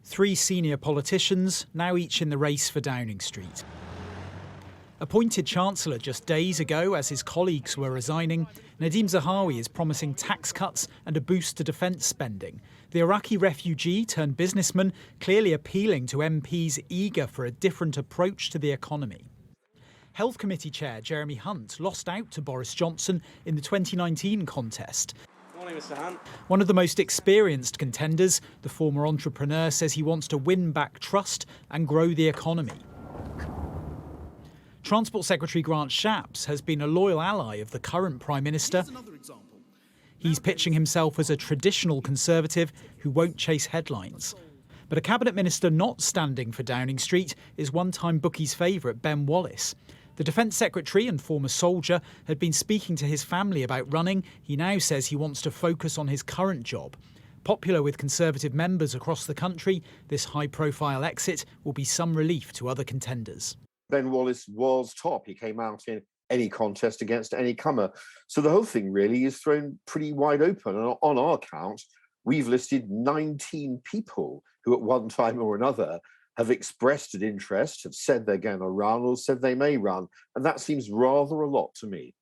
Three senior politicians, now each in the race for Downing Street. Appointed Chancellor just days ago as his colleagues were resigning, Nadhim Zahawi is promising tax cuts and a boost to defence spending. The Iraqi refugee turned businessman clearly appealing to MPs eager for a different approach to the economy. Health Committee Chair Jeremy Hunt lost out to Boris Johnson in the 2019 contest. Morning, Mr. Hunt. One of the most experienced contenders, the former entrepreneur says he wants to win back trust and grow the economy. Transport Secretary Grant Shapps has been a loyal ally of the current Prime Minister. He's pitching himself as a traditional Conservative who won't chase headlines. But a Cabinet Minister not standing for Downing Street is one-time bookies' favourite Ben Wallace. The Defence Secretary and former soldier had been speaking to his family about running. He now says he wants to focus on his current job. Popular with Conservative members across the country, this high-profile exit will be some relief to other contenders. Ben Wallace was top. He came out in any contest against any comer. So the whole thing really is thrown pretty wide open. And on our count, we've listed 19 people who at one time or another have expressed an interest, have said they're going to run or said they may run. And that seems rather a lot to me.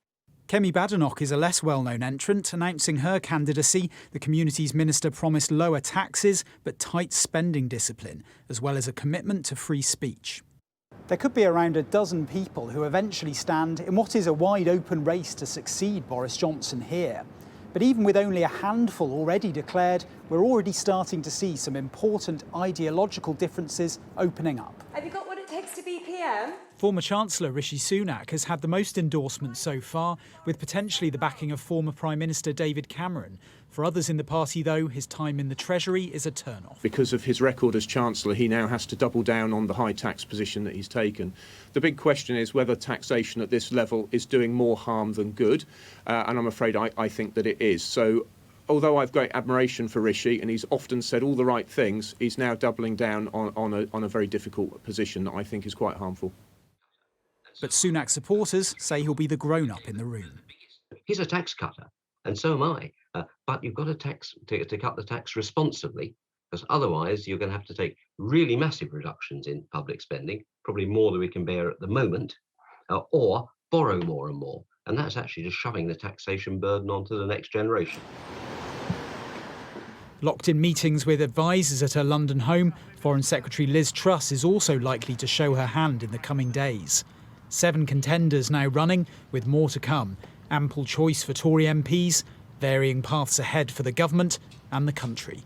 Kemi Badenoch is a less well-known entrant. Announcing her candidacy, the Communities Minister promised lower taxes but tight spending discipline, as well as a commitment to free speech. There could be around a dozen people who eventually stand in what is a wide-open race to succeed Boris Johnson here. But even with only a handful already declared, we're already starting to see some important ideological differences opening up. Have you got what it takes to be PM? Former Chancellor Rishi Sunak has had the most endorsements so far, with potentially the backing of former Prime Minister David Cameron. For others in the party, though, his time in the Treasury is a turn-off. Because of his record as Chancellor, he now has to double down on the high tax position that he's taken. The big question is whether taxation at this level is doing more harm than good, and I'm afraid I think that it is. So although I've great admiration for Rishi, and he's often said all the right things, he's now doubling down on a very difficult position that I think is quite harmful. But Sunak supporters say he'll be the grown-up in the room. He's a tax cutter, and so am I. But you've got to cut the tax responsibly, because otherwise you're going to have to take really massive reductions in public spending, probably more than we can bear at the moment, or borrow more and more. And that's actually just shoving the taxation burden onto the next generation. Locked in meetings with advisers at her London home, Foreign Secretary Liz Truss is also likely to show her hand in the coming days. 7 contenders now running, with more to come. Ample choice for Tory MPs, varying paths ahead for the government and the country.